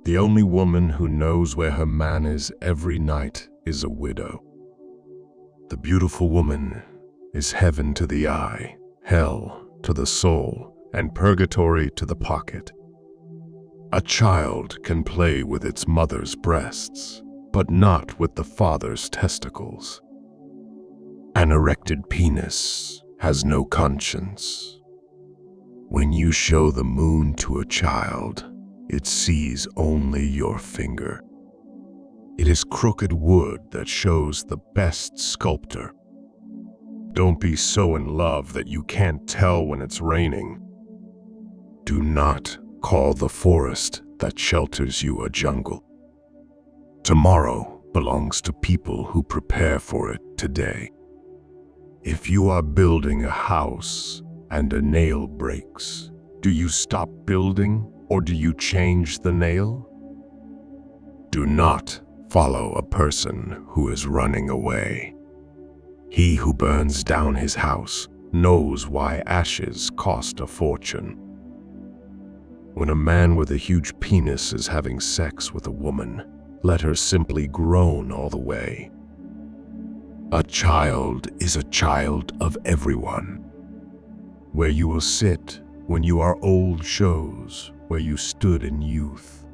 The only woman who knows where her man is every night is a widow. The beautiful woman is heaven to the eye, hell to the soul, and purgatory to the pocket. A child can play with its mother's breasts, but not with the father's testicles. An erected penis has no conscience. When you show the moon to a child, it sees only your finger. It is crooked wood that shows the best sculptor. Don't be so in love that you can't tell when it's raining. Do not call the forest that shelters you a jungle. Tomorrow belongs to people who prepare for it today. If you are building a house and a nail breaks, do you stop building or do you change the nail? Do not follow a person who is running away. He who burns down his house knows why ashes cost a fortune. When a man with a huge penis is having sex with a woman, let her simply groan all the way. A child is a child of everyone. Where you will sit when you are old shows where you stood in youth.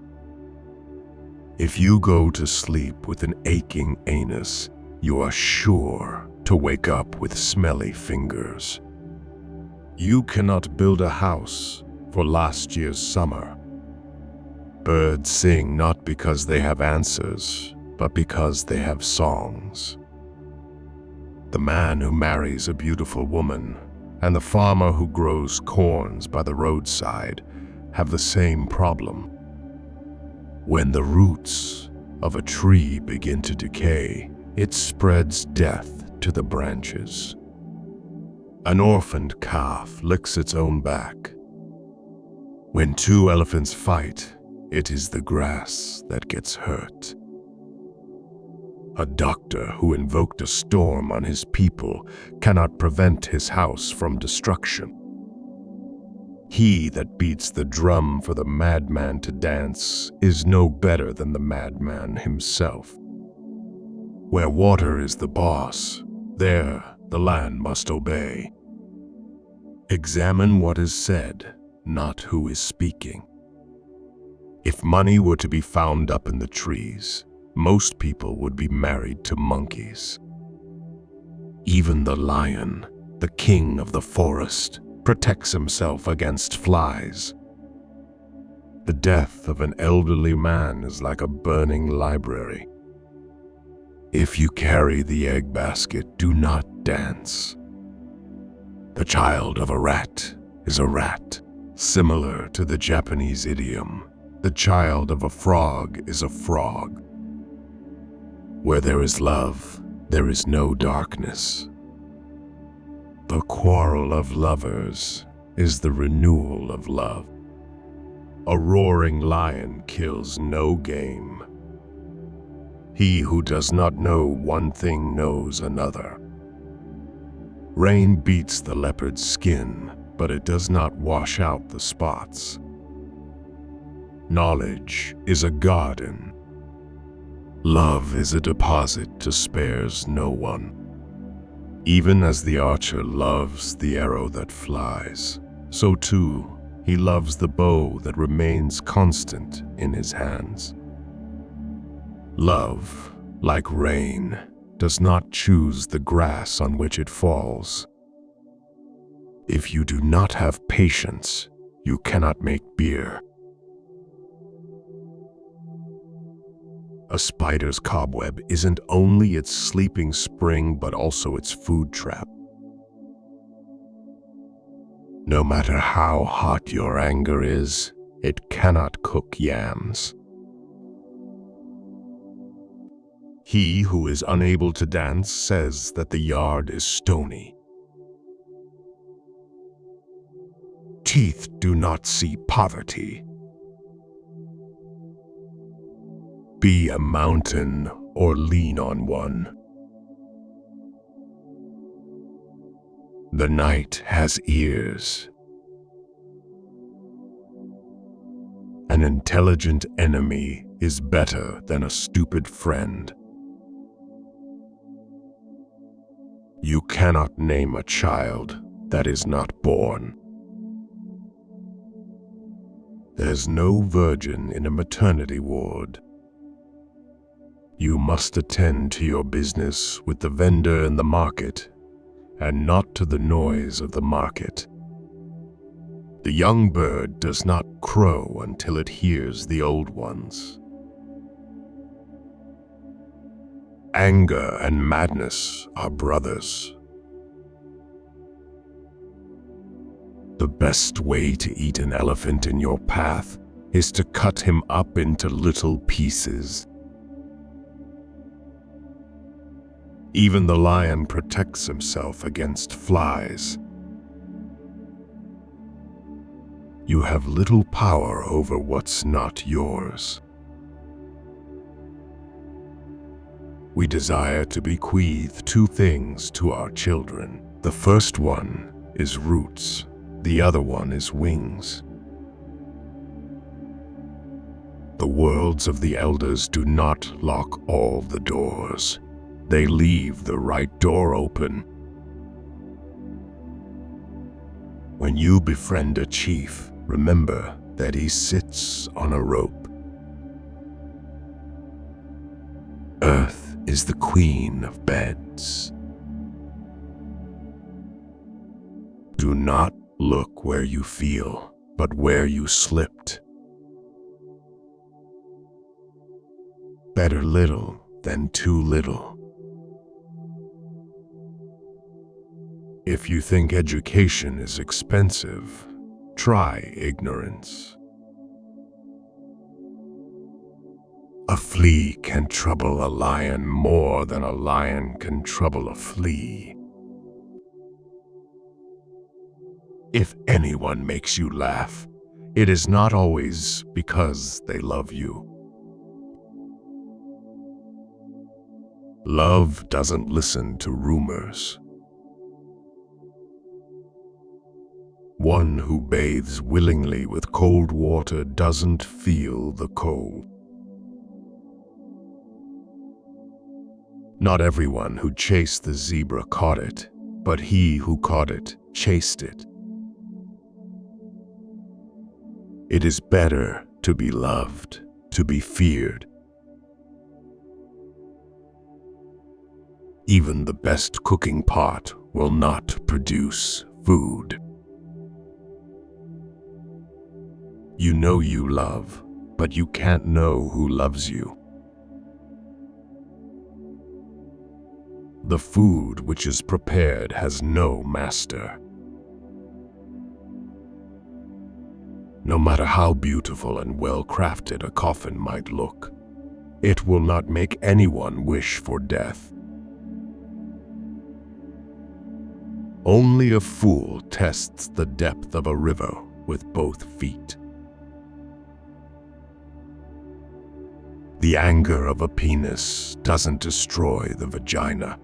If you go to sleep with an aching anus, you are sure to wake up with smelly fingers. You cannot build a house for last year's summer. Birds sing not because they have answers, but because they have songs. The man who marries a beautiful woman and the farmer who grows corns by the roadside have the same problem. When the roots of a tree begin to decay, it spreads death to the branches. An orphaned calf licks its own back. When two elephants fight, it is the grass that gets hurt. A doctor who invoked a storm on his people cannot prevent his house from destruction. He that beats the drum for the madman to dance is no better than the madman himself. Where water is the boss, there the land must obey. Examine what is said, not who is speaking. If money were to be found up in the trees, most people would be married to monkeys. Even the lion, the king of the forest, protects himself against flies. The death of an elderly man is like a burning library. If you carry the egg basket, do not dance. The child of a rat is a rat, similar to the Japanese idiom, the child of a frog is a frog. Where there is love, there is no darkness. The quarrel of lovers is the renewal of love. A roaring lion kills no game. He who does not know one thing knows another. Rain beats the leopard's skin, but it does not wash out the spots. Knowledge is a garden. Love is a deposit to spares no one. Even as the archer loves the arrow that flies, so too he loves the bow that remains constant in his hands. Love, like rain, does not choose the grass on which it falls. If you do not have patience, you cannot make beer. A spider's cobweb isn't only its sleeping spring, but also its food trap. No matter how hot your anger is, it cannot cook yams. He who is unable to dance says that the yard is stony. Teeth do not see poverty. Be a mountain or lean on one. The night has ears, An intelligent enemy is better than a stupid friend. You cannot name a child that is not born. There's no virgin in a maternity ward. You must attend to your business with the vendor in the market and not to the noise of the market. The young bird does not crow until it hears the old ones. Anger and madness are brothers. The best way to eat an elephant in your path is to cut him up into little pieces. Even the lion protects himself against flies. You have little power over what's not yours. We desire to bequeath two things to our children. The first one is roots, the other one is wings. The worlds of the elders do not lock all the doors. They leave the right door open. When you befriend a chief, remember that he sits on a rope. Earth is the queen of beds. Do not look where you feel, but where you slipped. Better little than too little. If you think education is expensive, try ignorance. A flea can trouble a lion more than a lion can trouble a flea. If anyone makes you laugh, it is not always because they love you. Love doesn't listen to rumors. One who bathes willingly with cold water doesn't feel the cold. Not everyone who chased the zebra caught it, but he who caught it chased it. It is better to be loved, to be feared. Even the best cooking pot will not produce food. You know you love, but you can't know who loves you. The food which is prepared has no master. No matter how beautiful and well-crafted a coffin might look, it will not make anyone wish for death. Only a fool tests the depth of a river with both feet. The anger of a penis doesn't destroy the vagina.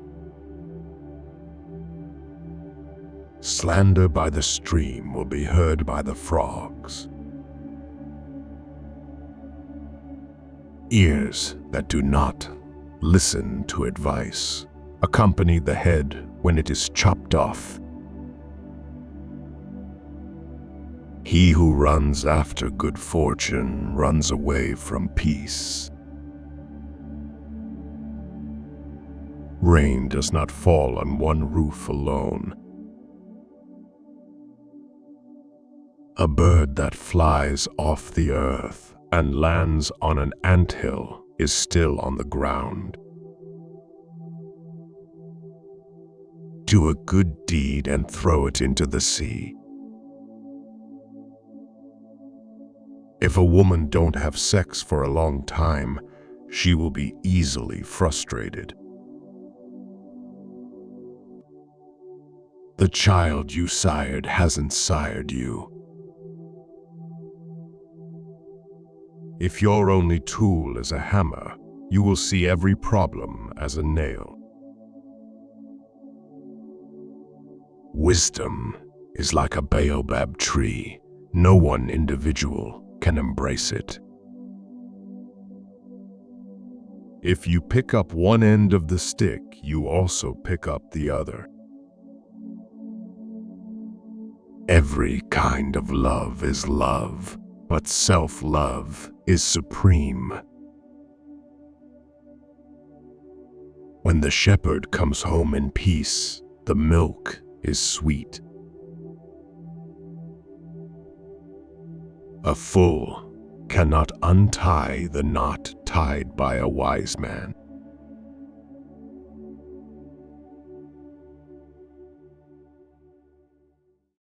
Slander by the stream will be heard by the frogs. Ears that do not listen to advice accompany the head when it is chopped off. He who runs after good fortune runs away from peace. Rain does not fall on one roof alone. A bird that flies off the earth and lands on an anthill is still on the ground. Do a good deed and throw it into the sea. If a woman don't have sex for a long time, she will be easily frustrated. The child you sired hasn't sired you. If your only tool is a hammer, you will see every problem as a nail. Wisdom is like a baobab tree. No one individual can embrace it. If you pick up one end of the stick, you also pick up the other. Every kind of love is love, but self-love is supreme. When the shepherd comes home in peace, the milk is sweet. A fool cannot untie the knot tied by a wise man.